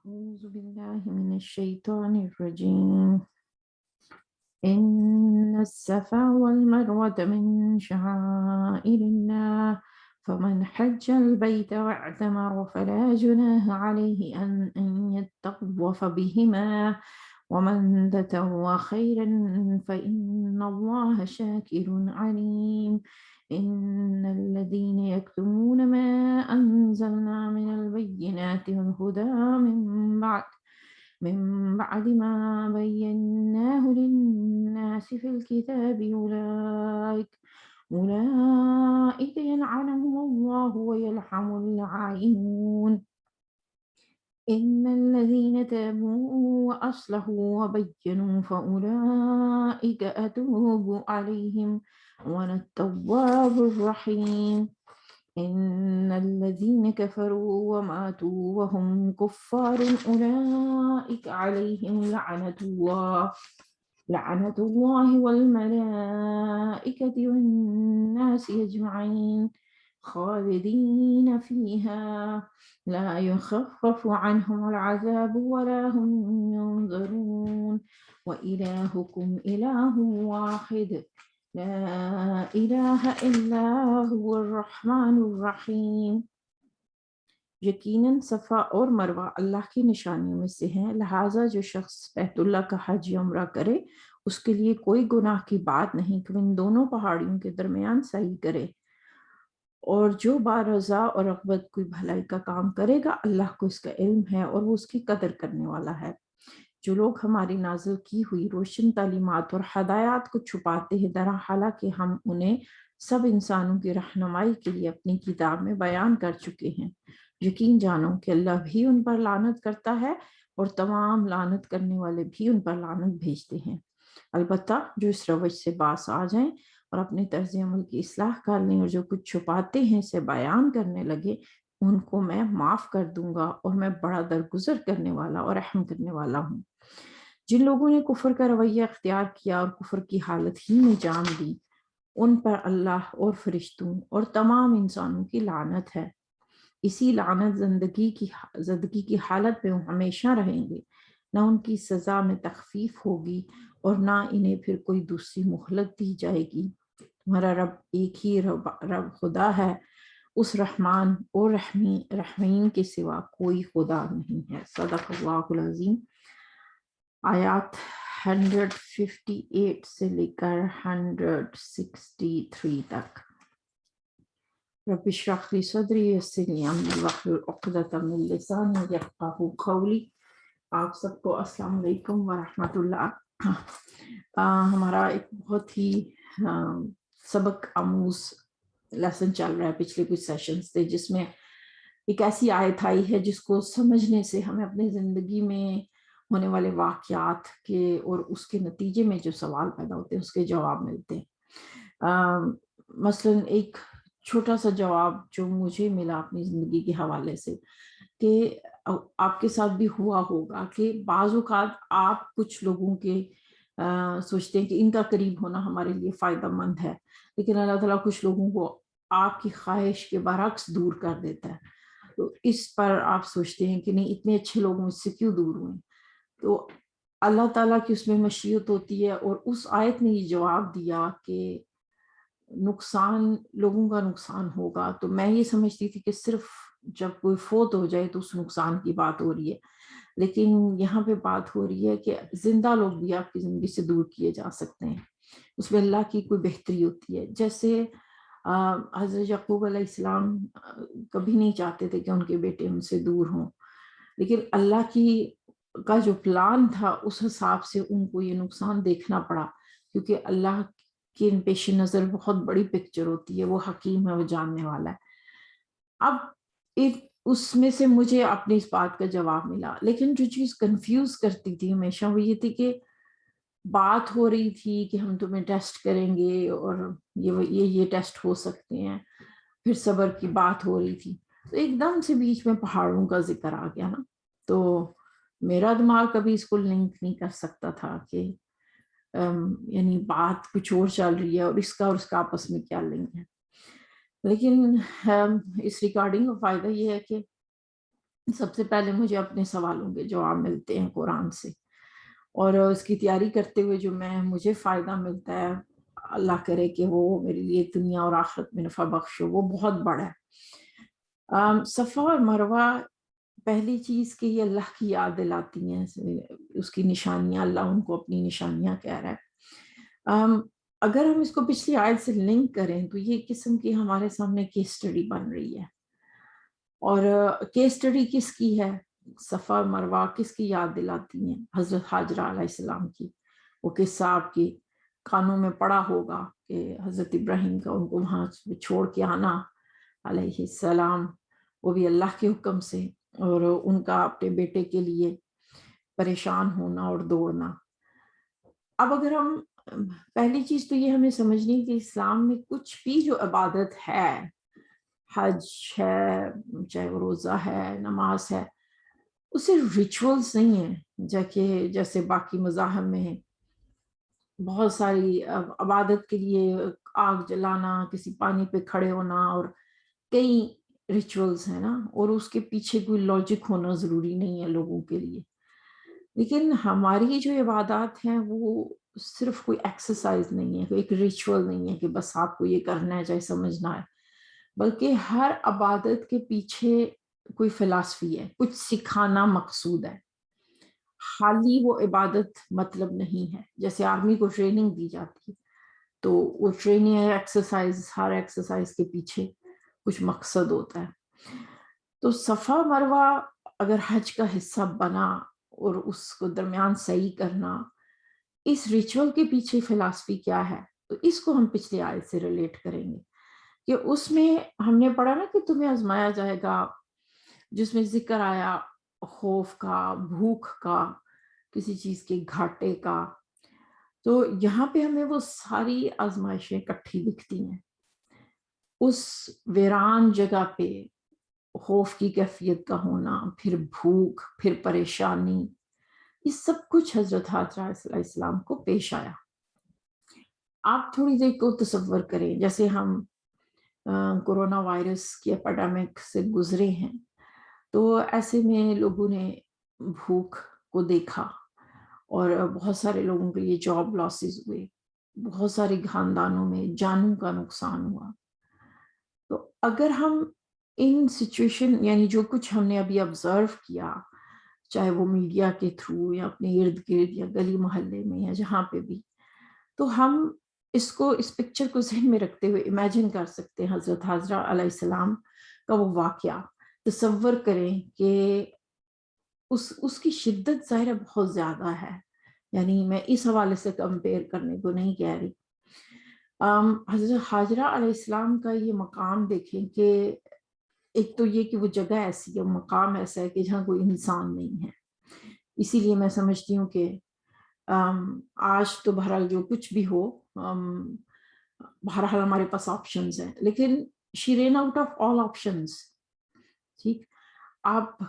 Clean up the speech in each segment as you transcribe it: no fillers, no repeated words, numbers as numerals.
أعوذ بالله من الشيطان الرجيم. إن الصفا والمروة من شعائر الله فمن حج البيت واعتمر فلا جناح عليه أن يطوف بهما ومن تطوع خيرا فإن الله شاكر عليم. إن الذين يكتمون ما أنزلنا من البينات والهدى من بعد ما بيناه للناس في الكتاب أولئك يلعنهم الله ويلحم اللعائنون. إن الذين تابوا وأصلحوا وبينوا فأولئك أتوب عليهم وأنا التواب الرحيم. إن الذين كفروا وماتوا وهم كفار أولئك عليهم لعنة الله والملائكة والناس أجمعين خالدين فيها لا يخفف عنهم العذاب ولا هم ينظرون. وإلهكم إله واحد لا الہ الا هو الرحمن الرحیم۔ یقیناً صفا اور مروہ اللہ کی نشانیوں میں سے ہیں، لہٰذا جو شخص بیت اللہ کا حج یا عمرہ کرے اس کے لیے کوئی گناہ کی بات نہیں کہ وہ ان دونوں پہاڑیوں کے درمیان سعی کرے، اور جو بارضا اور رغبت کوئی بھلائی کا کام کرے گا اللہ کو اس کا علم ہے اور وہ اس کی قدر کرنے والا ہے۔ جو لوگ ہماری نازل کی ہوئی روشن تعلیمات اور ہدایات کو چھپاتے ہیں، درا حالانکہ ہم انہیں سب انسانوں کی رہنمائی کے لیے اپنی کتاب میں بیان کر چکے ہیں۔ یقین جانو کہ اللہ بھی ان پر لعنت کرتا ہے اور تمام لعنت کرنے والے بھی ان پر لعنت بھیجتے ہیں۔ البتہ جو اس روش سے باز آ جائیں اور اپنے طرز عمل کی اصلاح کر لیں اور جو کچھ چھپاتے ہیں اسے بیان کرنے لگے، ان کو میں معاف کر دوں گا اور میں بڑا درگزر کرنے والا اور رحم کرنے والا ہوں۔ جن لوگوں نے کفر کا رویہ اختیار کیا اور کفر کی حالت ہی میں جان دی، ان پر اللہ اور فرشتوں اور تمام انسانوں کی لعنت ہے۔ اسی لعنت زندگی کی حالت میں وہ ہمیشہ رہیں گے، نہ ان کی سزا میں تخفیف ہوگی اور نہ انہیں پھر کوئی دوسری مہلت دی جائے گی۔ تمہارا رب ایک ہی رب خدا ہے، اس رحمان اور رحیم کے سوا کوئی خدا نہیں ہے۔ صدق اللہ العظیم۔ آیات 158 سے لے کر 163 تک۔ رب اشرح لی صدری ویسر لی امری واحلل عقدۃ من لسانی یفقہوا قولی۔ آپ سب کو السلام علیکم ورحمۃ اللہ۔ ہمارا ایک بہت ہی سبق آموز لیسن چل رہا ہے، پچھلے کچھ سیشنز تھے جس میں ایک ایسی آیت آئی ہے جس کو سمجھنے سے ہمیں اپنے زندگی میں ہونے والے واقعات کے اور اس کے نتیجے میں جو سوال پیدا ہوتے ہیں اس کے جواب ملتے ہیں۔ مثلا ایک چھوٹا سا جواب جو مجھے ملا اپنی زندگی کے حوالے سے، کہ آپ کے ساتھ بھی ہوا ہوگا کہ بعض اوقات آپ کچھ لوگوں کے سوچتے ہیں کہ ان کا قریب ہونا ہمارے لیے فائدہ مند ہے، لیکن اللہ تعالیٰ کچھ لوگوں کو آپ کی خواہش کے برعکس دور کر دیتا ہے، تو اس پر آپ سوچتے ہیں کہ نہیں اتنے اچھے لوگ مجھ سے کیوں دور ہوئے۔ تو اللہ تعالیٰ کی اس میں مشیت ہوتی ہے، اور اس آیت نے یہ جواب دیا کہ نقصان لوگوں کا نقصان ہوگا۔ تو میں یہ سمجھتی تھی کہ صرف جب کوئی فوت ہو جائے تو اس نقصان کی بات ہو رہی ہے، لیکن یہاں پہ بات ہو رہی ہے کہ زندہ لوگ بھی آپ کی زندگی سے دور کیے جا سکتے ہیں، اس میں اللہ کی کوئی بہتری ہوتی ہے۔ جیسے حضرت یعقوب علیہ السلام کبھی نہیں چاہتے تھے کہ ان کے بیٹے ان سے دور ہوں، لیکن اللہ کا جو پلان تھا اس حساب سے ان کو یہ نقصان دیکھنا پڑا، کیونکہ اللہ کے پیش نظر بہت بڑی پکچر ہوتی ہے، وہ حکیم ہے، وہ جاننے والا ہے۔ اب اس میں سے مجھے اپنی اس بات کا جواب ملا، لیکن جو چیز کنفیوز کرتی تھی ہمیشہ وہ یہ تھی کہ بات ہو رہی تھی کہ ہم تمہیں ٹیسٹ کریں گے اور یہ ٹیسٹ ہو سکتے ہیں، پھر صبر کی بات ہو رہی تھی، تو ایک دم سے بیچ میں پہاڑوں کا ذکر آ گیا نا، تو میرا دماغ کبھی اس کو لنک نہیں کر سکتا تھا کہ یعنی بات کچھ اور چل رہی ہے اور اس کا آپس میں کیا لنک ہے۔ لیکن اس ریکارڈنگ کا فائدہ یہ ہے کہ سب سے پہلے مجھے اپنے سوالوں کے جواب ملتے ہیں قرآن سے، اور اس کی تیاری کرتے ہوئے جو مجھے فائدہ ملتا ہے، اللہ کرے کہ وہ میرے لیے دنیا اور آخرت میں نفع بخش ہو، وہ بہت بڑا ہے۔ صفا اور مروہ، پہلی چیز کہ یہ اللہ کی یاد دلاتی ہیں، اس کی نشانیاں، اللہ ان کو اپنی نشانیاں کہہ رہا ہے۔ اگر ہم اس کو پچھلی آیت سے لنک کریں تو یہ قسم کی ہمارے سامنے کیس اسٹڈی بن رہی ہے، اور کیس اسٹڈی کس کی ہے؟ صفا اور مروہ کس کی یاد دلاتی ہیں؟ حضرت حاجرہ علیہ السلام کی۔ وہ قصہ آپ کی کانوں میں پڑا ہوگا کہ حضرت ابراہیم کا ان کو وہاں چھوڑ کے آنا علیہ السلام، وہ بھی اللہ کے حکم سے، اور ان کا اپنے بیٹے کے لیے پریشان ہونا اور دوڑنا۔ اب اگر ہم، پہلی چیز تو یہ ہمیں سمجھنی کہ اسلام میں کچھ بھی جو عبادت ہے، حج ہے، چاہے وہ روزہ ہے، نماز ہے، وہ صرف ریچولز نہیں ہیں جیسے باقی مذاہب میں ہیں۔ بہت ساری عبادت کے لیے آگ جلانا، کسی پانی پہ کھڑے ہونا، اور کئی ریچولز ہیں نا، اور اس کے پیچھے کوئی لاجک ہونا ضروری نہیں ہے لوگوں کے لیے۔ لیکن ہماری جو عبادات ہیں وہ صرف کوئی ایکسرسائز نہیں ہے، کوئی ایک ریچول نہیں ہے کہ بس آپ کو یہ کرنا ہے چاہے سمجھنا ہے، بلکہ ہر عبادت کے پیچھے کوئی فلسفی ہے، کچھ سکھانا مقصود ہے۔ خالی وہ عبادت مطلب نہیں ہے، جیسے آرمی کو ٹریننگ دی جاتی ہے تو وہ ٹریننگ ایکسرسائز، ہر ایکسرسائز کے پیچھے کچھ مقصد ہوتا ہے۔ تو صفا مروہ اگر حج کا حصہ بنا اور اس کو درمیان صحیح کرنا، اس ریچول کے پیچھے فلسفی کیا ہے، تو اس کو ہم پچھلی آیت سے ریلیٹ کریں گے کہ اس میں ہم نے پڑھا نا کہ تمہیں آزمایا جائے گا، جس میں ذکر آیا خوف کا، بھوک کا، کسی چیز کے گھاٹے کا۔ تو یہاں پہ ہمیں وہ ساری آزمائشیں اکٹھی دکھتی ہیں۔ اس ویران جگہ پہ خوف کی کیفیت کا ہونا، پھر بھوک، پھر پریشانی، یہ سب کچھ حضرت حاجرہ علیہ السلام کو پیش آیا۔ آپ تھوڑی دیر کو تصور کریں، جیسے ہم کورونا وائرس کی اپیڈیمک سے گزرے ہیں، تو ایسے میں لوگوں نے بھوک کو دیکھا، اور بہت سارے لوگوں کے لیے جاب لاسز ہوئے، بہت سارے خاندانوں میں جانوں کا نقصان ہوا۔ تو اگر ہم ان سچویشن، یعنی جو کچھ ہم نے ابھی آبزرو کیا، چاہے وہ میڈیا کے تھرو یا اپنے ارد گرد یا گلی محلے میں یا جہاں پہ بھی، تو ہم اس پکچر کو ذہن میں رکھتے ہوئے امیجن کر سکتے ہیں حضرت حاجرہ علیہ السلام کا وہ واقعہ تصور کریں کہ اس کی شدت ظاہر بہت زیادہ ہے، یعنی میں اس حوالے سے کمپیئر کرنے کو نہیں کہہ رہی۔ حضرت حاجرہ علیہ السلام کا یہ مقام دیکھیں کہ ایک تو یہ کہ وہ جگہ ایسی ہے، مقام ایسا ہے کہ جہاں کوئی انسان نہیں ہے۔ اسی لیے میں سمجھتی ہوں کہ آج تو بہرحال جو کچھ بھی ہو، بہرحال ہمارے پاس آپشنز ہیں، لیکن she ran out of all options۔ ٹھیک، آپ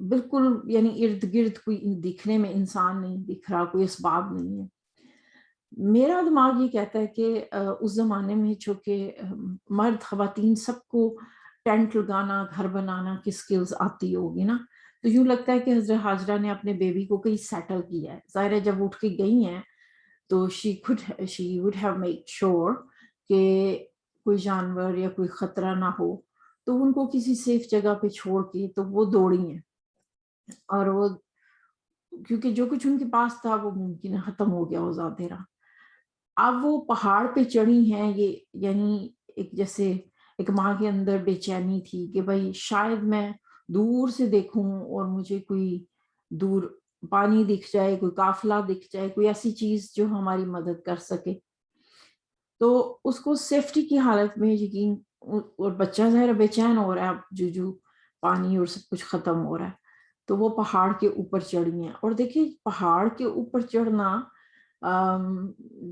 بالکل یعنی ارد گرد کوئی دکھنے میں انسان نہیں دکھ رہا، کوئی اسباب نہیں ہے۔ میرا دماغ یہ کہتا ہے کہ اس زمانے میں چونکہ مرد خواتین سب کو ٹینٹ لگانا، گھر بنانا کی سکلز آتی ہوگی نا، تو یوں لگتا ہے کہ حضرت حاجرہ نے اپنے بیبی کو کہیں سیٹل کیا ہے۔ ظاہر ہے جب اٹھ کے گئی ہیں تو she would have made sure کہ کوئی جانور یا کوئی خطرہ نہ ہو، تو ان کو کسی سیف جگہ پہ چھوڑ کے تو وہ دوڑی ہیں، اور وہ کیونکہ جو کچھ ان کے پاس تھا وہ ممکن ہے ختم ہو گیا، وہ اندھیرا۔ اب وہ پہاڑ پہ چڑھی ہیں، یہ یعنی ایک جیسے ایک ماں کے اندر بے چینی تھی کہ بھائی شاید میں دور سے دیکھوں اور مجھے کوئی دور پانی دکھ جائے، کوئی قافلہ دکھ جائے، کوئی ایسی چیز جو ہماری مدد کر سکے۔ تو اس کو سیفٹی کی حالت میں یقین، اور بچہ ظاہر بے چین ہو رہا ہے، اب جو پانی اور سب کچھ ختم ہو رہا ہے، تو وہ پہاڑ کے اوپر چڑھی ہیں۔ اور دیکھیں پہاڑ کے اوپر چڑھنا،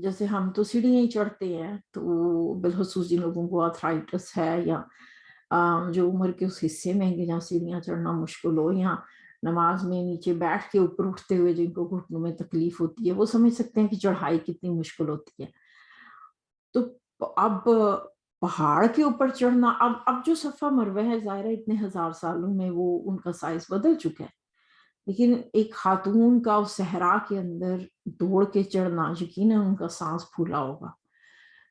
جیسے ہم تو سیڑھیاں ہی چڑھتے ہیں، تو بالخصوص جن لوگوں کو آرتھرائٹس ہے یا جو عمر کے اس حصے میں کہ جہاں سیڑھیاں چڑھنا مشکل ہو، یا نماز میں نیچے بیٹھ کے اوپر اٹھتے ہوئے جن کو گھٹنوں میں تکلیف ہوتی ہے، وہ سمجھ سکتے ہیں کہ چڑھائی کتنی مشکل ہوتی ہے۔ تو اب پہاڑ کے اوپر چڑھنا، اب جو صفا مروہ ہے ظاہر ہے اتنے ہزار سالوں میں وہ ان کا سائز بدل چکا ہے، لیکن ایک خاتون کا اس صحرا کے اندر دوڑ کے چڑھنا، یقیناً ان کا سانس پھولا ہوگا،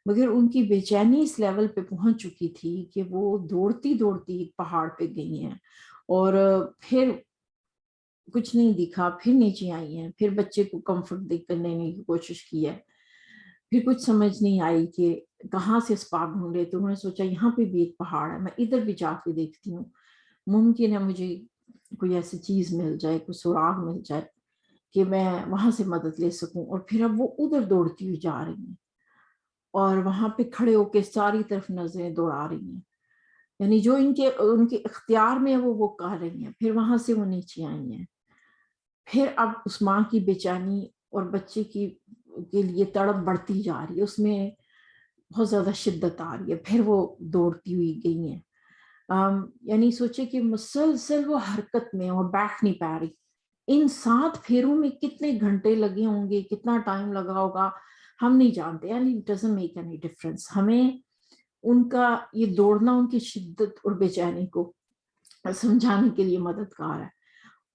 مگر ان کی بے چینی اس لیول پہ پہنچ چکی تھی کہ وہ دوڑتی دوڑتی ایک پہاڑ پہ گئی ہیں، اور پھر کچھ نہیں دکھا، پھر نیچے آئی ہیں، پھر بچے کو کمفرٹ دے کر لینے کی کوشش کی ہے، پھر کچھ سمجھ نہیں آئی کہ کہاں سے اسباب ڈھونڈے، تو انہوں نے سوچا یہاں پہ بھی ایک پہاڑ ہے، میں ادھر بھی جا کے دیکھتی ہوں، ممکن ہے مجھے کوئی ایسی چیز مل جائے، کوئی سراغ مل جائے کہ میں وہاں سے مدد لے سکوں، اور پھر اب وہ ادھر دوڑتی ہوئی جا رہی ہیں، اور وہاں پہ کھڑے ہو کے ساری طرف نظریں دوڑا رہی ہیں، یعنی جو ان کے اختیار میں ہے وہ کر رہی ہیں، پھر وہاں سے وہ نیچے آئی ہیں، پھر اب اس ماں کی بے چینی اور بچے کے لیے تڑپ بڑھتی جا رہی ہے، اس میں بہت زیادہ شدت آ رہی ہے، پھر وہ دوڑتی ہوئی گئی ہیں، یعنی سوچے کہ مسلسل وہ حرکت میں اور بیٹھ نہیں پا رہی، ان 7 پھیروں میں کتنے گھنٹے لگے ہوں گے، کتنا ٹائم لگا ہوگا ہم نہیں جانتے، یعنی it doesn't make any difference، ہمیں ان کا یہ دوڑنا ان کی شدت اور بے چینی کو سمجھانے کے لیے مددگار ہے،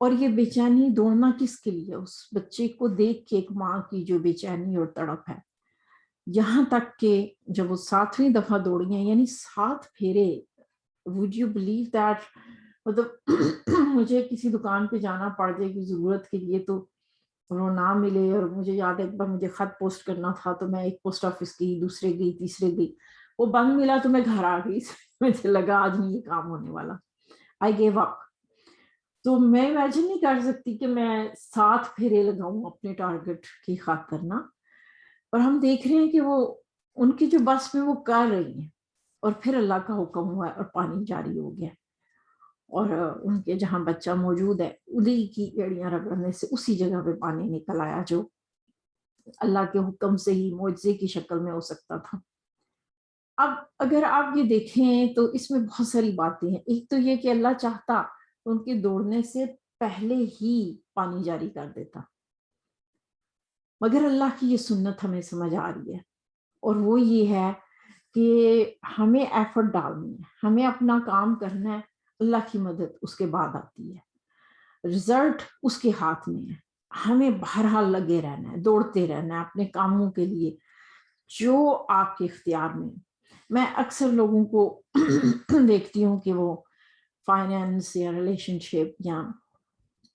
اور یہ بے چینی دوڑنا کس کے لیے، اس بچے کو دیکھ کے ایک ماں کی جو بے چینی اور تڑپ ہے، یہاں تک کہ جب وہ 7ویں دفعہ دوڑی ہیں، یعنی 7 پھیرے، would you believe that، مطلب مجھے کسی دکان پہ جانا پڑ جائے گی ضرورت کے لیے تو وہ نہ ملے، اور مجھے یاد ہے ایک بار مجھے خط پوسٹ کرنا تھا تو میں ایک پوسٹ آفس گئی، دوسرے گئی، تیسرے گئی، وہ بند ملا تو میں گھر آ گئی، مجھے لگا آج نہیں یہ کام ہونے والا، I gave up۔ تو میں امیجن نہیں کر سکتی کہ میں 7 پھیرے لگاؤں اپنے ٹارگٹ کی خاطر نا، اور ہم دیکھ رہے ہیں کہ وہ ان کی جو بس میں وہ کر رہی ہیں، اور پھر اللہ کا حکم ہوا اور پانی جاری ہو گیا، اور ان کے جہاں بچہ موجود ہے انہی کی ایڑیاں رگڑنے سے اسی جگہ پہ پانی نکل آیا، جو اللہ کے حکم سے ہی معجزے کی شکل میں ہو سکتا تھا۔ اب اگر آپ یہ دیکھیں تو اس میں بہت ساری باتیں ہیں، ایک تو یہ کہ اللہ چاہتا تو ان کے دوڑنے سے پہلے ہی پانی جاری کر دیتا، مگر اللہ کی یہ سنت ہمیں سمجھ آ رہی ہے، اور وہ یہ ہے کہ ہمیں ایفرٹ ڈالنی ہے، ہمیں اپنا کام کرنا ہے، اللہ کی مدد اس کے بعد آتی ہے، رزلٹ اس کے ہاتھ میں ہے، ہمیں بہرحال لگے رہنا ہے، دوڑتے رہنا ہے اپنے کاموں کے لیے جو آپ کے اختیار میں۔ میں اکثر لوگوں کو دیکھتی ہوں کہ وہ فائنینس یا ریلیشن شپ یا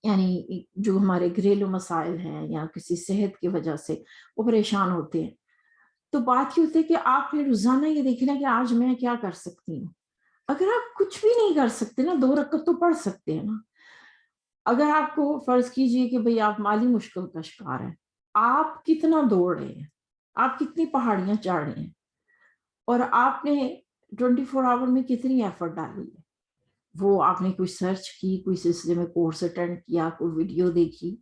یعنی جو ہمارے گھریلو مسائل ہیں یا کسی صحت کی وجہ سے وہ پریشان ہوتے ہیں، تو بات یہ ہوتی ہے کہ آپ نے روزانہ یہ دیکھنا کہ آج میں کیا کر سکتی ہوں۔ اگر آپ کچھ بھی نہیں کر سکتے نا، 2 رکعت تو پڑھ سکتے ہیں نا۔ اگر آپ کو فرض کیجئے کہ بھئی آپ مالی مشکل کا شکار ہیں، آپ کتنا دوڑ رہے ہیں، آپ کتنی پہاڑیاں چڑھ رہے ہیں، اور آپ نے 24 آور میں کتنی ایفرٹ ڈالی ہے، وہ آپ نے کوئی سرچ کی، کوئی سلسلے میں کورس اٹینڈ کیا، کوئی ویڈیو دیکھی،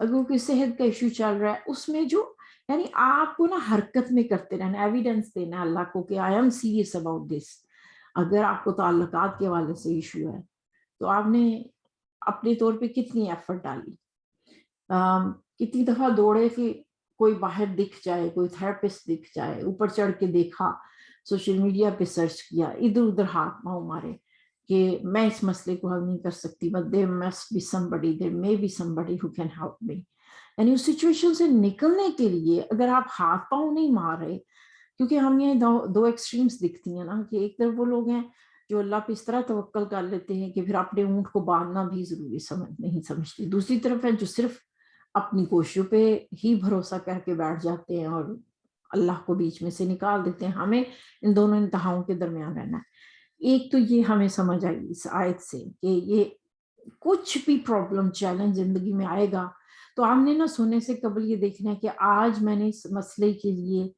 اگر کوئی صحت کا ایشو چل رہا ہے اس میں جو یعنی آپ کو نا حرکت میں کرتے رہنا، ایویڈنس دینا اللہ کو کہ I am serious about this. اگر آپ کو تعلقات کے حوالے سے ایشو ہے تو آپ نے اپنے طور پہ کتنی ایفرٹ ڈالی، کتنی دفعہ دوڑے کہ کوئی باہر دکھ جائے، کوئی تھراپسٹ دکھ جائے، اوپر چڑھ کے دیکھا، سوشل میڈیا پہ سرچ کیا، ادھر ادھر ہاتھ پاؤں مارے کہ میں اس مسئلے کو حل نہیں کر سکتی، but there must be somebody, there may be somebody who can help me۔ یعنی اس سچویشن سے نکلنے کے لیے اگر آپ ہاتھ پاؤں نہیں مار رہے، کیونکہ ہم یہ دو ایکسٹریمز دکھتی ہیں نا، کہ ایک طرف وہ لوگ ہیں جو اللہ پہ اس طرح توکل کر لیتے ہیں کہ پھر اپنے اونٹ کو باندھنا بھی ضروری نہیں سمجھتے، دوسری طرف ہے جو صرف اپنی کوششوں پہ ہی بھروسہ کر کے بیٹھ جاتے ہیں اور اللہ کو بیچ میں سے نکال دیتے ہیں۔ ہمیں ان دونوں انتہاؤں کے درمیان رہنا ہے۔ ایک تو یہ ہمیں سمجھ آئی اس آیت سے کہ یہ کچھ بھی پرابلم چیلنج زندگی میں آئے گا تو ہم نے نہ سونے سے قبل یہ دیکھنا ہے کہ آج میں نے اس مسئلے کے لیے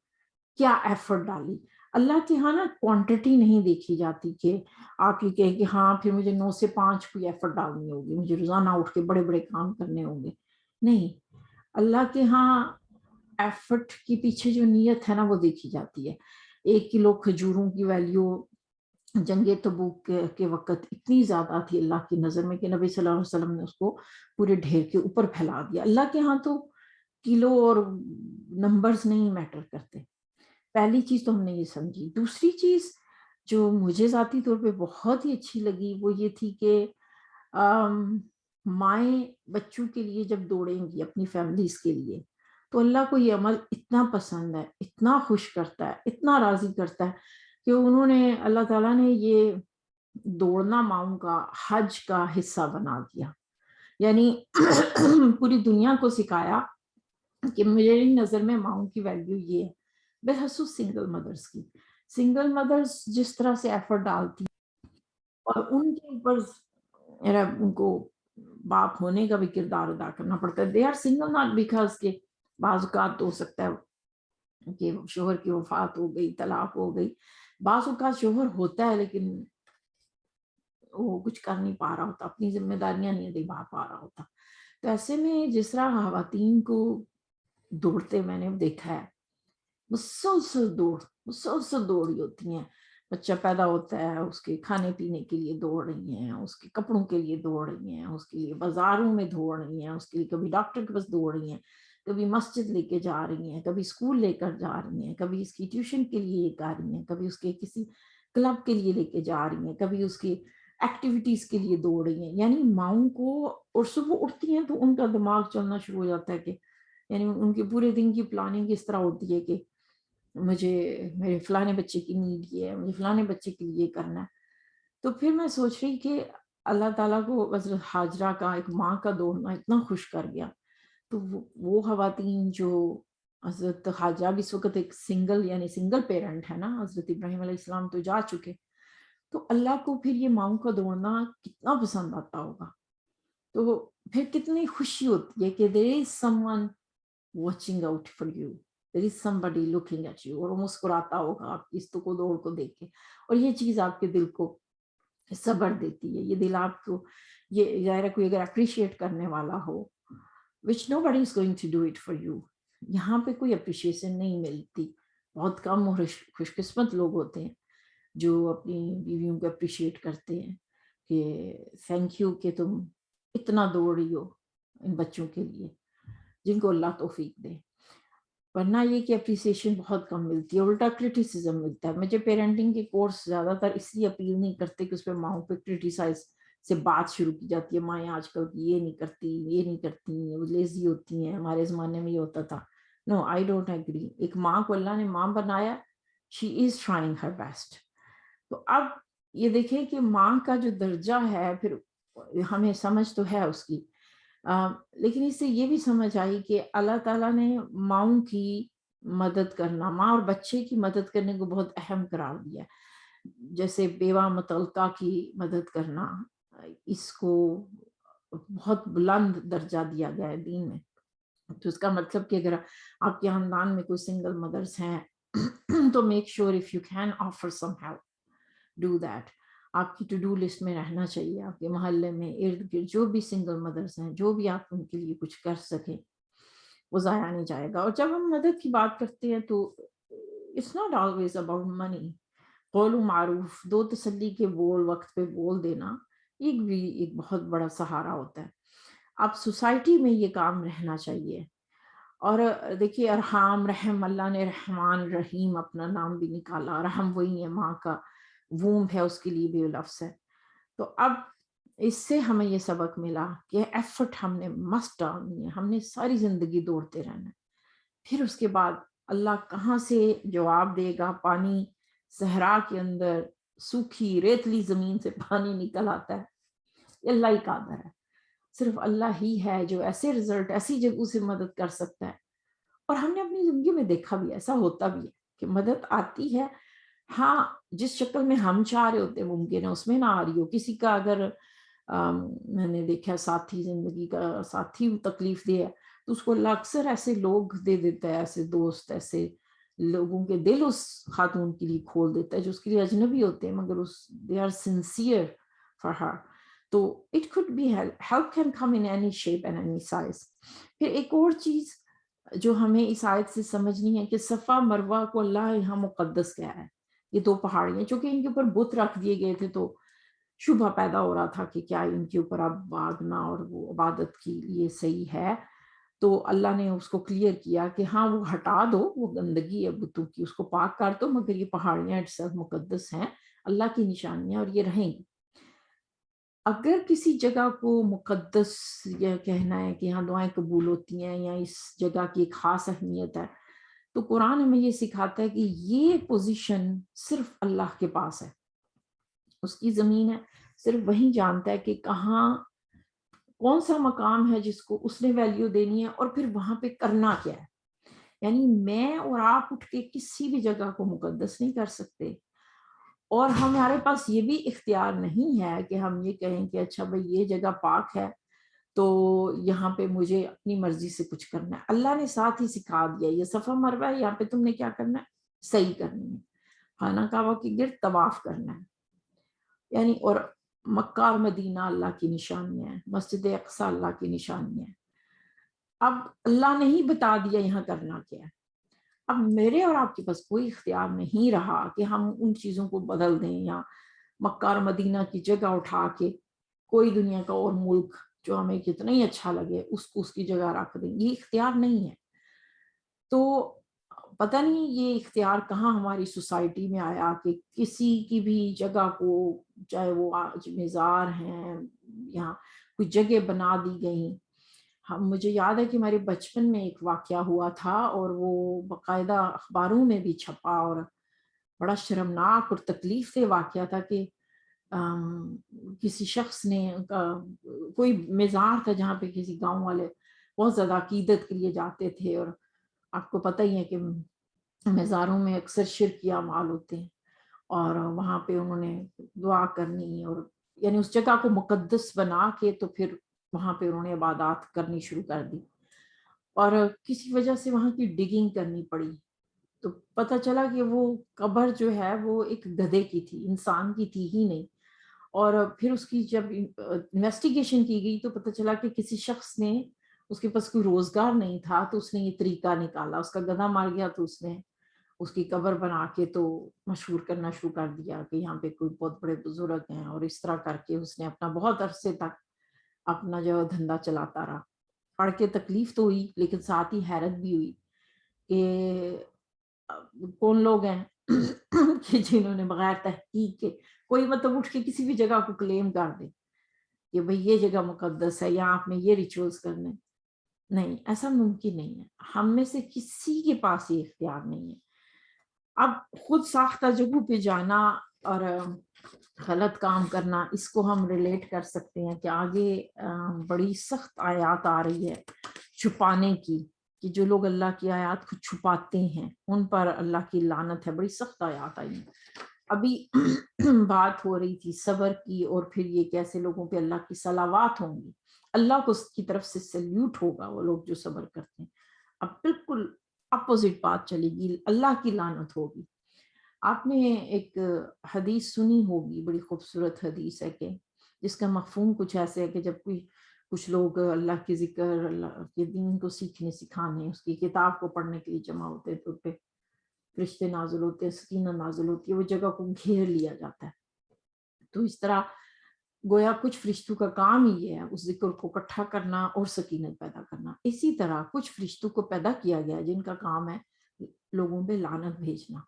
کیا ایفرٹ ڈالی۔ اللہ کے ہاں نا کوانٹٹی نہیں دیکھی جاتی کہ آپ یہ کہیں کہ ہاں پھر مجھے 9 سے 5 کوئی ایفرٹ ڈالنی ہوگی، مجھے روزانہ اٹھ کے بڑے بڑے کام کرنے ہوں گے، نہیں، اللہ کے ہاں ایفرٹ کے پیچھے جو نیت ہے نا وہ دیکھی جاتی ہے۔ 1 کلو کھجوروں کی ویلیو جنگ تبوک کے وقت اتنی زیادہ تھی اللہ کی نظر میں کہ نبی صلی اللہ علیہ وسلم نے اس کو پورے ڈھیر کے اوپر پھیلا دیا۔ اللہ کے ہاں تو کلو اور نمبرز نہیں میٹر کرتے، پہلی چیز تو ہم نے یہ سمجھی. دوسری چیز جو مجھے ذاتی طور پہ بہت ہی اچھی لگی وہ یہ تھی کہ مائیں بچوں کے لیے جب دوڑیں گی اپنی فیملیز کے لیے تو اللہ کو یہ عمل اتنا پسند ہے، اتنا خوش کرتا ہے، اتنا راضی کرتا ہے کہ انہوں نے اللہ تعالیٰ نے یہ دوڑنا ماؤں کا حج کا حصہ بنا دیا. یعنی پوری دنیا کو سکھایا کہ میری نظر میں ماؤں کی ویلیو یہ ہے، بالخصوص سنگل مدرس کی. سنگل مدرس جس طرح سے ایفرٹ ڈالتی اور ان کے اوپر ان کو باپ ہونے کا بھی کردار ادا کرنا پڑتا ہے. They are single not because کہ بعض اوقات تو ہو سکتا ہے کہ شوہر کی وفات ہو گئی، طلاق ہو گئی، بعض اوقات شوہر ہوتا ہے لیکن وہ کچھ کر نہیں پا رہا ہوتا، اپنی ذمہ داریاں نہیں نبھا پا رہا ہوتا. تو ایسے میں جس طرح خواتین کو دوڑتے میں نے دیکھا ہے، مسلسل دوڑ ہی ہوتی ہیں. بچہ پیدا ہوتا ہے، اس کے کھانے پینے کے لیے دوڑ رہی ہیں، اس کے کپڑوں کے لیے دوڑ رہی ہیں، اس کے لیے بازاروں میں دوڑ رہی ہیں، اس کے لیے کبھی ڈاکٹر کے پاس دوڑ رہی ہیں، کبھی مسجد لے کے جا رہی ہیں، کبھی اسکول لے کر جا رہی ہیں، کبھی اس کی ٹیوشن کے لیے جا رہی ہیں، کبھی اس کے کسی کلب کے لیے لے کے جا رہی ہیں، کبھی اس کی ایکٹیویٹیز کے لیے دوڑ رہی ہیں. یعنی ماؤں کو، اور صبح اٹھتی ہیں تو ان کا دماغ چلنا شروع ہو جاتا ہے کہ یعنی ان کے پورے دن کی پلاننگ اس طرح ہوتی ہے کہ مجھے میرے فلانے بچے کی نیڈ یہ ہے، مجھے فلانے بچے کے لیے کرنا ہے. تو پھر میں سوچ رہی کہ اللہ تعالیٰ کو حضرت حاجرہ کا ایک ماں کا دوڑنا اتنا خوش کر گیا. تو وہ خواتین جو حضرت حاجرہ بھی اس وقت ایک سنگل پیرنٹ ہے نا، حضرت ابراہیم علیہ السلام تو جا چکے، تو اللہ کو پھر یہ ماؤں کا دوڑنا کتنا پسند آتا ہوگا. تو پھر کتنی خوشی ہوتی ہے کہ there is someone watching out for you, there is somebody looking at you، اور وہ مسکراتا ہوگا آپ کی اس کو دوڑ کو دیکھ کے، اور یہ چیز آپ کے دل کو صبر دیتی ہے. یہ دل آپ کو، یہ ظاہر ہے کوئی اگر اپریشیٹ کرنے والا ہو which nobody is going to do it for you، یہاں پہ کوئی اپریشیشن نہیں ملتی. بہت کم اور خوش قسمت لوگ ہوتے ہیں جو اپنی بیویوں کو اپریشیٹ کرتے ہیں کہ تھینک یو کہ تم اتنا دوڑ رہی ہو ان بچوں کے لیے، جن کو اللہ توفیق دے. ورنہ یہ کہ اپریسیشن بہت کم ملتی ہے، الٹا کرٹیسزم ملتا ہے. مجھے پیرنٹنگ کے کورس زیادہ تر اس لیے اپیل نہیں کرتے کہ اس پہ ماؤں پہ کرٹیسائز سے بات شروع کی جاتی ہے، مائیں آج کل یہ نہیں کرتی، یہ نہیں کرتی، وہ لیزی ہوتی ہیں، ہمارے زمانے میں یہ ہوتا تھا. نو، آئی ڈونٹ ایگری. ایک ماں کو اللہ نے ماں بنایا، شی از ٹرائنگ ہر بیسٹ. تو اب یہ دیکھیں کہ ماں کا جو درجہ ہے، پھر ہمیں سمجھ تو ہے اس کی، لیکن اس سے یہ بھی سمجھ آئی کہ اللہ تعالیٰ نے ماؤں کی مدد کرنا، ماں اور بچے کی مدد کرنے کو بہت اہم قرار دیا. جیسے بیوہ مطلقہ کی مدد کرنا، اس کو بہت بلند درجہ دیا گیا ہے دین میں. تو اس کا مطلب کہ اگر آپ کے خاندان میں کوئی سنگل مدرس ہیں تو make sure if you can offer some help, do that. آپ کی ٹو ڈو لسٹ میں رہنا چاہیے. آپ کے محلے میں ارد گرد جو بھی سنگل مدرس ہیں، جو بھی آپ ان کے لیے کچھ کر سکیں، وہ ضائع نہیں جائے گا. اور جب ہم مدد کی بات کرتے ہیں تو it's not always about money. قول معروف، دو تسلی کے بول وقت پہ بول دینا، ایک بھی ایک بہت بڑا سہارا ہوتا ہے. اب سوسائٹی میں یہ کام رہنا چاہیے. اور دیکھیے ارحام، رحم، اللہ نے رحمان رحیم اپنا نام بھی نکالا. رحم وہی ہے، ماں کا ووم ہے، اس کے لیے بھی لفظ ہے. تو اب اس سے ہمیں یہ سبق ملا کہ ایفرٹ ہم نے مسٹ ڈالنی ہے، ہم نے ساری زندگی دوڑتے رہنا ہے. پھر اس کے بعد اللہ کہاں سے جواب دے گا. پانی صحرا کے اندر سوکھی ریتلی زمین سے پانی نکل آتا ہے، یہ اللہ ہی قادر ہے. صرف اللہ ہی ہے جو ایسے رزلٹ ایسی جگہوں سے مدد کر سکتا ہے. اور ہم نے اپنی زندگی میں دیکھا بھی، ایسا ہوتا بھی ہے کہ مدد آتی ہے. ہاں، جس شکل میں ہم چاہ رہے ہوتے ہیں ممکن ہے اس میں نہ آ رہی ہو. کسی کا اگر میں نے دیکھا ساتھی، زندگی کا ساتھی تکلیف دے ہے تو اس کو اللہ اکثر ایسے لوگ دے دیتا ہے، ایسے دوست، ایسے لوگوں کے دل اس خاتون کے لیے کھول دیتا ہے جو اس کے لیے اجنبی ہوتے ہیں مگر they are sincere for her. تو it could be help can come in any shape and any size. پھر ایک اور چیز جو ہمیں اس آیت سے سمجھنی ہے کہ صفا مروہ کو اللہ یہاں مقدس کہہ رہا ہے. یہ دو پہاڑیاں چونکہ ان کے اوپر بت رکھ دیے گئے تھے تو شبہ پیدا ہو رہا تھا کہ کیا ان کے اوپر اب باغنا اور وہ عبادت کے لیے صحیح ہے. تو اللہ نے اس کو کلیئر کیا کہ ہاں وہ ہٹا دو، وہ گندگی ہے بتوں کی، اس کو پاک کر دو، مگر یہ پہاڑیاں اٹسلف مقدس ہیں، اللہ کی نشانیاں، اور یہ رہیں گی۔ اگر کسی جگہ کو مقدس یا کہنا ہے کہ یہاں دعائیں قبول ہوتی ہیں یا اس جگہ کی ایک خاص اہمیت ہے، تو قرآن ہمیں یہ سکھاتا ہے کہ یہ پوزیشن صرف اللہ کے پاس ہے، اس کی زمین ہے، صرف وہی جانتا ہے کہ کہاں کون سا مقام ہے جس کو اس نے ویلیو دینی ہے، اور پھر وہاں پہ کرنا کیا ہے۔ یعنی میں اور آپ اٹھ کے کسی بھی جگہ کو مقدس نہیں کر سکتے، اور ہمارے پاس یہ بھی اختیار نہیں ہے کہ ہم یہ کہیں کہ اچھا بھائی یہ جگہ پاک ہے تو یہاں پہ مجھے اپنی مرضی سے کچھ کرنا ہے۔ اللہ نے ساتھ ہی سکھا دیا، یہ صفا مروہ ہے، یہاں پہ تم نے کیا کرنا ہے، صحیح کرنی ہے، خانہ کعبہ کے گرد طواف کرنا ہے، یعنی اور مکہ اور مدینہ اللہ کی نشانیاں ہیں، مسجد اقصی اللہ کی نشانیاں ہیں۔ اب اللہ نے ہی بتا دیا یہاں کرنا کیا ہے، اب میرے اور آپ کے پاس کوئی اختیار نہیں رہا کہ ہم ان چیزوں کو بدل دیں یا مکہ اور مدینہ کی جگہ اٹھا کے کوئی دنیا کا اور ملک جو ہمیں کتنا ہی اچھا لگے اس کو اس کی جگہ رکھ دیں، یہ اختیار نہیں ہے۔ تو پتہ نہیں یہ اختیار کہاں ہماری سوسائٹی میں آیا کہ کسی کی بھی جگہ کو، چاہے وہ آج مزار ہیں یا کوئی جگہ بنا دی گئی۔ مجھے یاد ہے کہ ہمارے بچپن میں ایک واقعہ ہوا تھا، اور وہ باقاعدہ اخباروں میں بھی چھپا، اور بڑا شرمناک اور تکلیف دہ واقعہ تھا کہ کسی شخص نے کوئی مزار تھا جہاں پہ کسی گاؤں والے بہت زیادہ عقیدت کے لیے جاتے تھے، اور آپ کو پتہ ہی ہے کہ مزاروں میں اکثر شرک یا اعمال ہوتے ہیں، اور وہاں پہ انہوں نے دعا کرنی، اور یعنی اس جگہ کو مقدس بنا کے تو پھر وہاں پہ انہوں نے عبادات کرنی شروع کر دی، اور کسی وجہ سے وہاں کی ڈگنگ کرنی پڑی، تو پتہ چلا کہ وہ قبر جو ہے وہ ایک گدھے کی تھی، انسان کی تھی ہی نہیں۔ اور پھر اس کی جب انویسٹیگیشن کی گئی تو پتہ چلا کہ کسی شخص نے، اس کے پاس کوئی روزگار نہیں تھا تو اس نے یہ طریقہ نکالا، اس کا گدھا مار گیا تو اس نے اس کی قبر بنا کے تو مشہور کرنا شروع کر دیا کہ یہاں پہ کوئی بہت بڑے بزرگ ہیں، اور اس طرح کر کے اس نے اپنا بہت عرصے تک اپنا جو دھندا چلاتا رہا۔ پڑھ کے تکلیف تو ہوئی لیکن ساتھ ہی حیرت بھی ہوئی کہ کون لوگ ہیں کہ جنہوں نے بغیر تحقیق کے کوئی مطلب اٹھ کے کسی بھی جگہ کو کلیم کر دے کہ بھئی یہ جگہ مقدس ہے یا آپ نے یہ ریچولز کرنے۔ نہیں، ایسا ممکن نہیں ہے، ہم میں سے کسی کے پاس یہ اختیار نہیں ہے۔ اب خود ساختہ جگہوں پہ جانا اور غلط کام کرنا، اس کو ہم ریلیٹ کر سکتے ہیں کہ آگے بڑی سخت آیات آ رہی ہے چھپانے کی، کہ جو لوگ اللہ کی آیات کو چھپاتے ہیں ان پر اللہ کی لعنت ہے، بڑی سخت آیات آئی ہیں۔ ابھی بات ہو رہی تھی صبر کی، اور پھر یہ کیسے لوگوں پہ اللہ کی صلوات ہوں گی، اللہ کو اس کی طرف سے سلیوٹ ہوگا وہ لوگ جو صبر کرتے ہیں۔ اب بالکل اپوزٹ بات چلے گی، اللہ کی لعنت ہوگی۔ آپ نے ایک حدیث سنی ہوگی، بڑی خوبصورت حدیث ہے کہ جس کا مفہوم کچھ ایسے ہے کہ جب کچھ لوگ اللہ کے ذکر، اللہ کے دین کو سیکھنے سکھانے، اس کی کتاب کو پڑھنے کے لیے جمع ہوتے ہیں تو پہ فرشتے نازل ہوتے ہیں، سکینہ نازل ہوتی ہے، وہ جگہ کو گھیر لیا جاتا ہے۔ تو اس طرح گویا کچھ فرشتوں کا کام ہی ہے اس ذکر کو اکٹھا کرنا اور سکینت پیدا کرنا۔ اسی طرح کچھ فرشتوں کو پیدا کیا گیا جن کا کام ہے لوگوں پہ لعنت بھیجنا،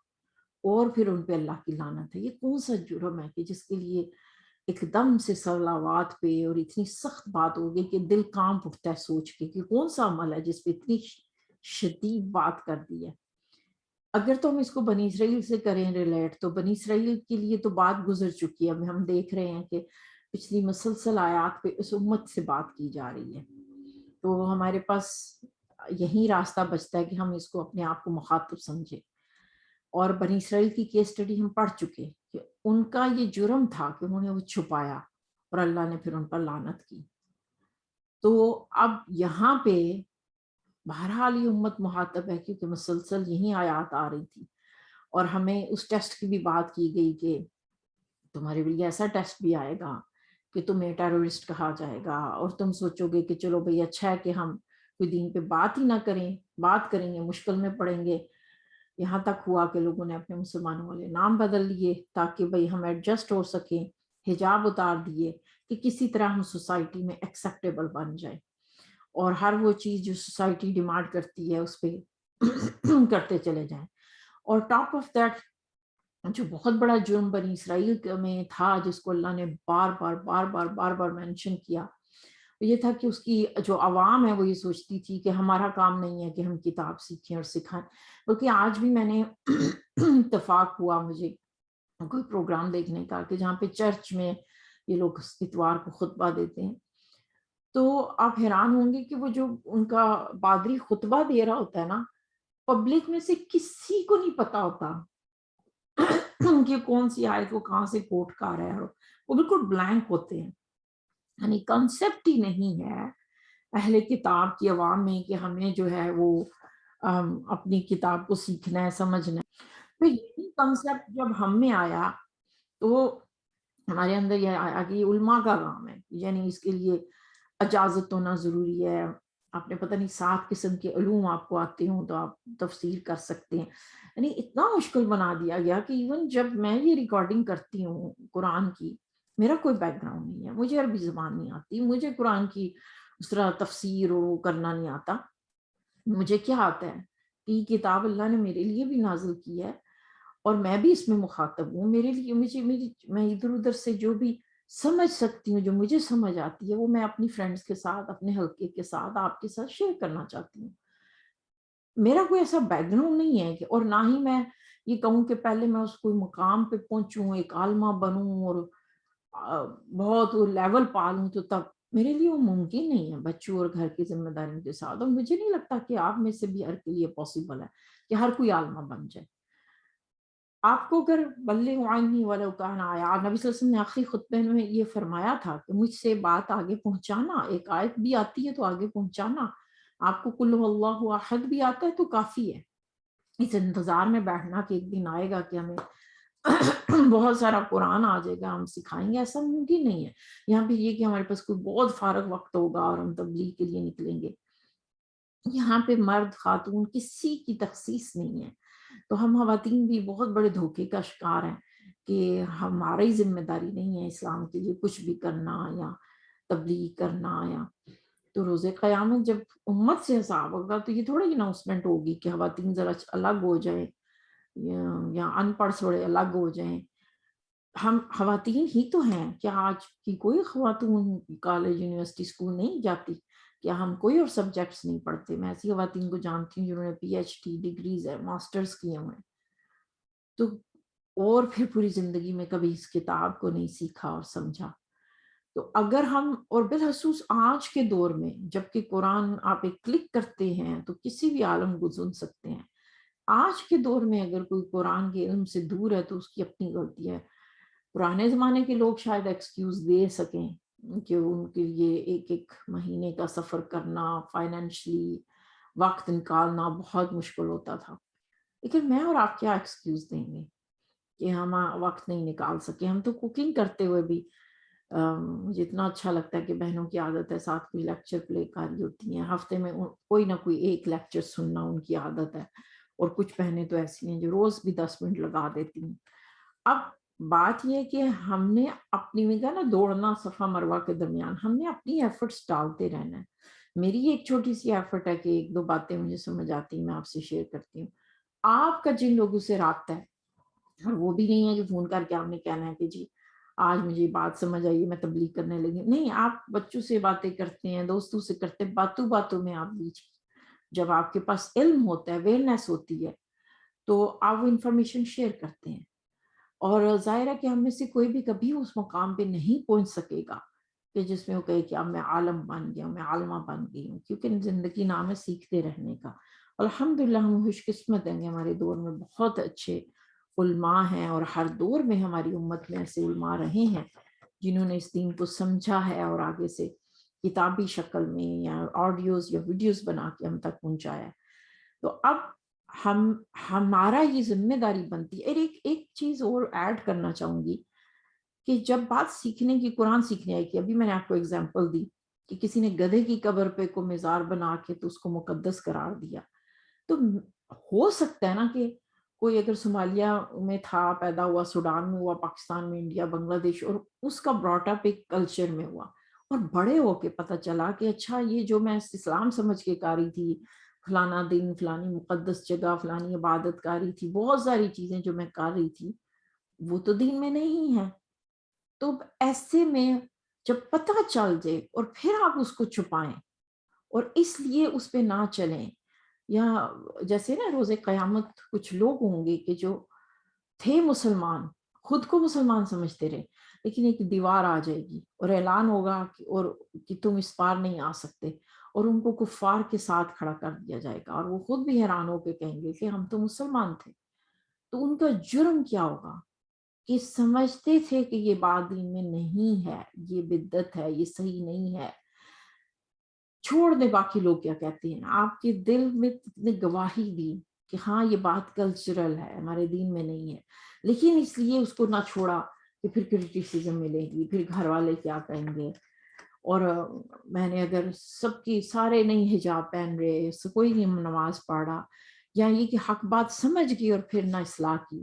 اور پھر ان پہ اللہ کی لعنت ہے۔ یہ کون سا جرم ہے کہ جس کے لیے ایک دم سے صلوات پہ اور اتنی سخت بات ہوگی کہ دل کانپ اٹھتا ہے سوچ کے کہ کون سا عمل ہے جس پہ اتنی شدید بات کر دی ہے۔ اگر تو ہم اس کو بنی اسرائیل سے کریں ریلیٹ، تو بنی اسرائیل کے لیے تو بات گزر چکی ہے، اب ہم دیکھ رہے ہیں کہ پچھلی مسلسل آیات پہ اس امت سے بات کی جا رہی ہے، تو ہمارے پاس یہی راستہ بچتا ہے کہ ہم اس کو اپنے آپ کو مخاطب سمجھیں۔ اور بنی اسرائیل کی کیس اسٹڈی ہم پڑھ چکے کہ ان کا یہ جرم تھا کہ انہوں نے وہ چھپایا، اور اللہ نے پھر ان پر لعنت کی۔ تو اب یہاں پہ بہرحال یہ امت مخاطب ہے کیونکہ مسلسل یہی آیات آ رہی تھی، اور ہمیں اس ٹیسٹ کی بھی بات کی گئی کہ تمہارے لیے ایسا ٹیسٹ بھی آئے گا کہ تمہیں ٹیرورسٹ کہا جائے گا، اور تم سوچو گے کہ چلو بھئی اچھا ہے کہ ہم کوئی دین پہ بات ہی نہ کریں، بات کریں گے مشکل میں پڑیں گے۔ یہاں تک ہوا کہ لوگوں نے اپنے مسلمانوں والے نام بدل لیے تاکہ بھئی ہم ایڈجسٹ ہو سکیں، حجاب اتار دیے کہ کسی طرح ہم سوسائٹی میں ایکسیپٹیبل بن جائے۔ اور ہر وہ چیز جو سوسائٹی ڈیمانڈ کرتی ہے اس پہ کرتے چلے جائیں. اور ٹاپ آف دیٹ جو بہت بڑا جرم بنی اسرائیل میں تھا جس کو اللہ نے بار بار بار بار بار بار مینشن کیا، یہ تھا کہ اس کی جو عوام ہے وہ یہ سوچتی تھی کہ ہمارا کام نہیں ہے کہ ہم کتاب سیکھیں اور سکھائیں. بلکہ آج بھی میں نے اتفاق ہوا مجھے کوئی پروگرام دیکھنے کا کہ جہاں پہ چرچ میں یہ لوگ اتوار کو خطبہ دیتے ہیں، تو آپ حیران ہوں گے کہ وہ جو ان کا پادری خطبہ دے رہا ہوتا ہے نا، پبلک میں سے کسی کو نہیں پتا ہوتا کہ کون سی آیت کو کہاں سے کوٹ کر رہا ہے، وہ بالکل بلینک ہوتے ہیں. یعنی کنسپٹ ہی نہیں ہے اہل کتاب کی عوام میں کہ ہمیں جو ہے وہ اپنی کتاب کو سیکھنا ہے، سمجھنا ہے. پھر یہی کنسپٹ جب ہم میں آیا تو ہمارے اندر یہ آیا کہ یہ علماء کا کام ہے، یعنی اس کے لیے اجازت ہونا ضروری ہے. آپ نے پتہ نہیں 7 قسم کے علوم آپ کو آتے ہوں تو آپ تفسیر کر سکتے ہیں. یعنی اتنا مشکل بنا دیا گیا کہ ایون جب میں یہ ریکارڈنگ کرتی ہوں قرآن کی، میرا کوئی بیک گراؤنڈ نہیں ہے، مجھے عربی زبان نہیں آتی، مجھے قرآن کی اس طرح تفسیر وہ کرنا نہیں آتا. مجھے کیا آتا ہے کہ یہ کتاب اللہ نے میرے لیے بھی نازل کی ہے اور میں بھی اس میں مخاطب ہوں. میرے لیے میں ادھر ادھر سے جو بھی سمجھ سکتی ہوں، جو مجھے سمجھ آتی ہے، وہ میں اپنی فرینڈز کے ساتھ، اپنے حلقے کے ساتھ، آپ کے ساتھ شیئر کرنا چاہتی ہوں. میرا کوئی ایسا بیک گراؤنڈ نہیں ہے کہ، اور نہ ہی میں یہ کہوں کہ پہلے میں اس کوئی مقام پہ پہنچوں، ایک عالمہ بنوں اور بہت لیول پا لوں، تو تب میرے لیے وہ ممکن نہیں ہے بچوں اور گھر کی ذمہ داریوں کے ساتھ. اور مجھے نہیں لگتا کہ آپ میں سے بھی ہر کے لیے پاسبل ہے کہ ہر کوئی عالمہ بن جائے. آپ کو اگر بلغ عنی ولو کان آیا، نبی صلی اللہ علیہ وسلم نے آخری خطبے میں یہ فرمایا تھا کہ مجھ سے بات آگے پہنچانا، ایک آیت بھی آتی ہے تو آگے پہنچانا. آپ کو قل هو اللہ احد بھی آتا ہے تو کافی ہے. اس انتظار میں بیٹھنا کہ ایک دن آئے گا کہ ہمیں بہت سارا قرآن آ جائے گا، ہم سکھائیں گے، ایسا ممکن نہیں ہے. یہاں پہ یہ کہ ہمارے پاس کوئی بہت فارغ وقت ہوگا اور ہم تبلیغ کے لیے نکلیں گے. یہاں پہ مرد خاتون کسی کی تخصیص نہیں ہے. تو ہم خواتین بھی بہت بڑے دھوکے کا شکار ہیں کہ ہماری ذمہ داری نہیں ہے اسلام کے لیے کچھ بھی کرنا یا تبلیغ کرنا. یا تو روز قیامت جب امت سے حساب ہوگا تو یہ تھوڑی اناؤنسمنٹ ہوگی کہ خواتین ذرا الگ ہو جائیں یا ان پڑھ تھوڑے الگ ہو جائیں. ہم خواتین ہی تو ہیں. کیا آج کی کوئی خواتون کالج یونیورسٹی اسکول نہیں جاتی؟ کیا ہم کوئی اور سبجیکٹس نہیں پڑھتے؟ میں ایسی خواتین کو جانتی ہوں جنہوں نے PhD ڈگریز ہے، ماسٹرز کیے ہوئے ہیں، تو اور پھر پوری زندگی میں کبھی اس کتاب کو نہیں سیکھا اور سمجھا. تو اگر ہم، اور بالخصوص آج کے دور میں جب کہ قرآن آپ ایک کلک کرتے ہیں تو کسی بھی عالم کو سن سکتے ہیں، آج کے دور میں اگر کوئی قرآن کے علم سے دور ہے تو اس کی اپنی غلطی ہے. پرانے زمانے کے لوگ شاید ایکسکیوز دے سکیں کہ ان کے لیے ایک ایک مہینے کا سفر کرنا، فائنینشلی وقت نکالنا بہت مشکل ہوتا تھا. لیکن میں اور آپ کیا ایکسکیوز دیں گے کہ ہم وقت نہیں نکال سکے؟ ہم تو کوکنگ کرتے ہوئے بھی مجھے اتنا اچھا لگتا ہے کہ بہنوں کی عادت ہے ساتھ کوئی لیکچر پلے کاری ہوتی ہیں، ہفتے میں کوئی نہ کوئی ایک لیکچر سننا ان کی عادت ہے. اور کچھ بہنیں تو ایسی ہیں جو روز بھی 10 منٹ لگا دیتی ہیں. اب بات یہ کہ ہم نے اپنی میں کہا نا دوڑنا صفا مروہ کے درمیان، ہم نے اپنی ایفرٹس ڈالتے رہنا ہے. میری ایک چھوٹی سی ایفرٹ ہے کہ 1-2 باتیں مجھے سمجھ آتی ہیں میں آپ سے شیئر کرتی ہوں. آپ کا جن لوگوں سے رابطہ ہے، اور وہ بھی نہیں ہے کہ فون کر کے آپ نے کہنا ہے کہ جی آج مجھے یہ بات سمجھ آئی میں تبلیغ کرنے لگی. نہیں، آپ بچوں سے باتیں کرتے ہیں، دوستوں سے کرتے ہیں، باتوں باتوں میں آپ بیچ، جب آپ کے پاس علم ہوتا ہے، اویئرنیس ہوتی ہے، تو آپ وہ انفارمیشن شیئر کرتے ہیں. اور ظاہر ہے کہ ہم میں سے کوئی بھی کبھی اس مقام پہ نہیں پہنچ سکے گا کہ جس میں وہ کہے کہ اب میں عالم بن گیا ہوں، میں عالمہ بن گئی ہوں، کیونکہ زندگی نام ہے سیکھتے رہنے کا. الحمدللہ ہم خوش قسمت ہیں کہ ہمارے دور میں بہت اچھے علماء ہیں، اور ہر دور میں ہماری امت میں ایسے علماء رہے ہیں جنہوں نے اس دین کو سمجھا ہے اور آگے سے کتابی شکل میں یا آڈیوز یا ویڈیوز بنا کے ہم تک پہنچایا ہے. تو اب ہمارا یہ ذمہ داری بنتی ہے. اور ایک چیز اور ایڈ کرنا چاہوں گی کہ جب بات سیکھنے کی، قرآن سیکھنے آئی کی، ابھی میں نے آپ کو اگزامپل دی کہ کسی نے گدھے کی قبر پہ کو مزار بنا کے تو اس کو مقدس قرار دیا. تو ہو سکتا ہے نا کہ کوئی اگر صومالیہ میں تھا، پیدا ہوا، سوڈان میں ہوا، پاکستان میں، انڈیا، بنگلہ دیش، اور اس کا براٹ اپ ایک کلچر میں ہوا، اور بڑے ہو کے پتہ چلا کہ اچھا یہ جو میں اسلام سمجھ کے کاری تھی، فلانا دن، فلانی مقدس جگہ، فلانی عبادت کاری تھی، بہت ساری چیزیں جو میں کر رہی تھی وہ تو دین میں نہیں ہے. تو ایسے میں جب پتہ چل جائے اور پھر آپ اس کو چھپائیں اور اس لیے اس پہ نہ چلیں، یا جیسے نا روز قیامت کچھ لوگ ہوں گے کہ جو تھے مسلمان، خود کو مسلمان سمجھتے رہے، لیکن ایک دیوار آ جائے گی اور اعلان ہوگا کہ تم اس پار نہیں آ سکتے، اور ان کو کفار کے ساتھ کھڑا کر دیا جائے گا، اور وہ خود بھی حیران ہو کے کہیں گے کہ ہم تو مسلمان تھے. تو ان کا جرم کیا ہوگا کہ سمجھتے تھے کہ یہ بات دین میں نہیں ہے، یہ بدعت ہے، یہ صحیح نہیں ہے. چھوڑ دے باقی لوگ کیا کہتے ہیں، آپ کے دل میں نے گواہی دی کہ ہاں یہ بات کلچرل ہے، ہمارے دین میں نہیں ہے، لیکن اس لیے اس کو نہ چھوڑا کہ پھر کرٹیسزم ملے گی، پھر گھر والے کیا کہیں گے. اور میں نے اگر سب کی سارے نہیں حجاب پہن رہے، کوئی نہیں نماز پڑھا، یا یہ کہ حق بات سمجھ گئی اور پھر نہ اصلاح کی،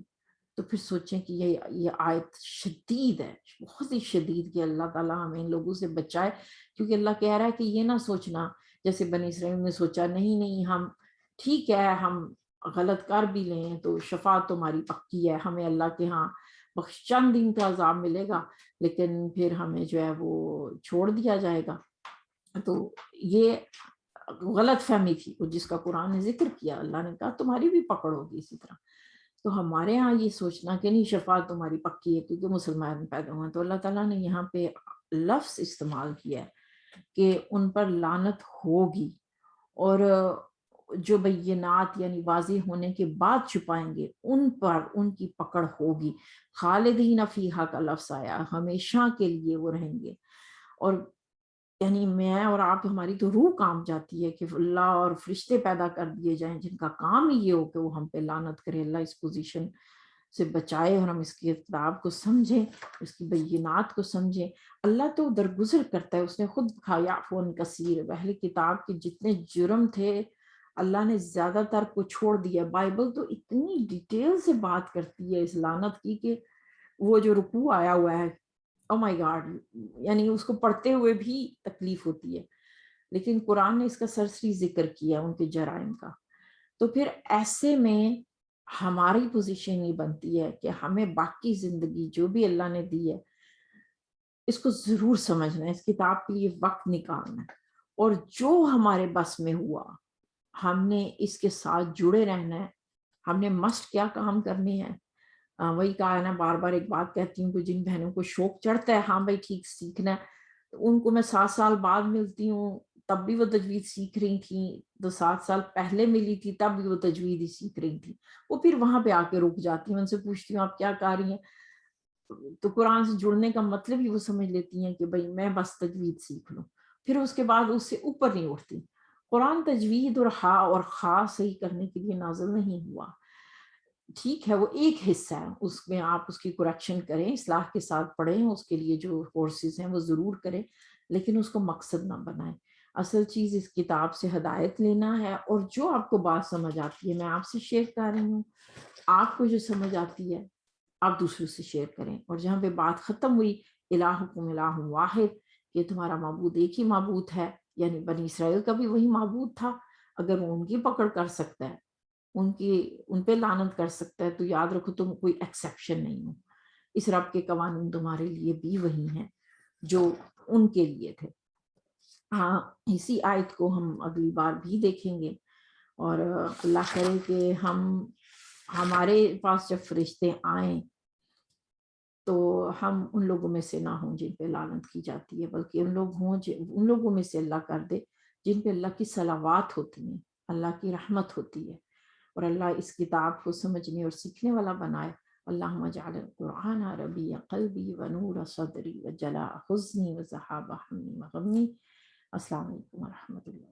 تو پھر سوچیں کہ یہ آیت شدید ہے، بہت ہی شدید، کہ اللہ تعالیٰ ہمیں ان لوگوں سے بچائے. کیونکہ اللہ کہہ رہا ہے کہ یہ نہ سوچنا جیسے بنی اسرائیل نے سوچا، نہیں ہم ٹھیک ہے، ہم غلط کر بھی لیں تو شفاعت تمہاری پکی ہے، ہمیں اللہ کے ہاں چند دن کا عذاب ملے گا، لیکن پھر ہمیں جو ہے وہ چھوڑ دیا جائے گا. تو یہ غلط فہمی تھی جس کا قرآن نے ذکر کیا. اللہ نے کہا تمہاری بھی پکڑ ہوگی اسی طرح. تو ہمارے ہاں یہ سوچنا کہ نہیں شفاعت تمہاری پکی ہے کیونکہ مسلمان پیدا ہوئے، تو اللہ تعالیٰ نے یہاں پہ لفظ استعمال کیا ہے کہ ان پر لعنت ہوگی، اور جو بینات یعنی واضح ہونے کے بعد چھپائیں گے ان پر ان کی پکڑ ہوگی. خالدین فیہا کا لفظ آیا، ہمیشہ کے لیے وہ رہیں گے. اور یعنی میں اور آپ، ہماری تو روح کام جاتی ہے کہ اللہ اور فرشتے پیدا کر دیے جائیں جن کا کام ہی یہ ہو کہ وہ ہم پہ لعنت کرے. اللہ اس پوزیشن سے بچائے اور ہم اس کی کتاب کو سمجھیں، اس کی بینات کو سمجھیں. اللہ تو درگزر کرتا ہے، اس نے خود کہا یعفون کثیر، اہل کتاب کے جتنے جرم تھے اللہ نے زیادہ تر کو چھوڑ دیا. بائبل تو اتنی ڈیٹیل سے بات کرتی ہے اس لعنت کی کہ وہ جو رکوع آیا ہوا ہے، او مائی گاڈ، یعنی اس کو پڑھتے ہوئے بھی تکلیف ہوتی ہے، لیکن قرآن نے اس کا سرسری ذکر کیا ان کے جرائم کا. تو پھر ایسے میں ہماری پوزیشن یہ بنتی ہے کہ ہمیں باقی زندگی جو بھی اللہ نے دی ہے اس کو ضرور سمجھنا ہے، اس کتاب کے لیے وقت نکالنا ہے، اور جو ہمارے بس میں ہوا ہم نے اس کے ساتھ جڑے رہنا ہے. ہم نے مسٹ کیا کام کرنے ہیں. وہی کہا ہے نا، بار بار ایک بات کہتی ہوں کہ جن بہنوں کو شوق چڑھتا ہے ہاں بھائی ٹھیک سیکھنا ہے، تو ان کو میں 7 سال بعد ملتی ہوں تب بھی وہ تجوید سیکھ رہی تھیں، تو 7 سال پہلے ملی تھی تب بھی وہ تجوید ہی سیکھ رہی تھیں. وہ پھر وہاں پہ آ کے رک جاتی ہیں، ان سے پوچھتی ہوں آپ کیا کر رہی ہیں، تو قرآن سے جڑنے کا مطلب ہی وہ سمجھ لیتی ہیں کہ بھائی میں بس تجوید سیکھ لوں، پھر اس کے بعد اس سے اوپر نہیں اٹھتی. قرآن تجوید اور ہا اور خا صحیح کرنے کے لیے نازل نہیں ہوا. ٹھیک ہے وہ ایک حصہ ہے، اس میں آپ اس کی کریکشن کریں، اصلاح کے ساتھ پڑھیں، اس کے لیے جو کورسز ہیں وہ ضرور کریں، لیکن اس کو مقصد نہ بنائیں. اصل چیز اس کتاب سے ہدایت لینا ہے، اور جو آپ کو بات سمجھ آتی ہے میں آپ سے شیئر کر رہی ہوں، آپ کو جو سمجھ آتی ہے آپ دوسروں سے شیئر کریں. اور جہاں پہ بات ختم ہوئی الہکم الہ واحد، کہ تمہارا معبود ایک ہی معبود ہے، یعنی بنی اسرائیل کا بھی وہی معبود تھا. اگر وہ ان کی پکڑ کر سکتا ہے، ان پہ لعنت کر سکتا ہے، تو یاد رکھو تم کوئی ایکسیپشن نہیں ہو. اس رب کے قوانین تمہارے لیے بھی وہی ہیں جو ان کے لیے تھے. ہاں اسی آیت کو ہم اگلی بار بھی دیکھیں گے، اور اللہ کرے کہ ہمارے پاس جب فرشتے آئیں تو ہم ان لوگوں میں سے نہ ہوں جن پہ لعنت کی جاتی ہے، بلکہ ان لوگوں میں سے اللہ کر دے جن پہ اللہ کی صلوات ہوتی ہیں، اللہ کی رحمت ہوتی ہے، اور اللہ اس کتاب کو سمجھنے اور سیکھنے والا بنائے. اللہم اجعل القرآن ربیع قلبی ونور صدری وجلاء حزنی وذہاب ہمی وغمی. السلام علیکم ورحمۃ اللہ.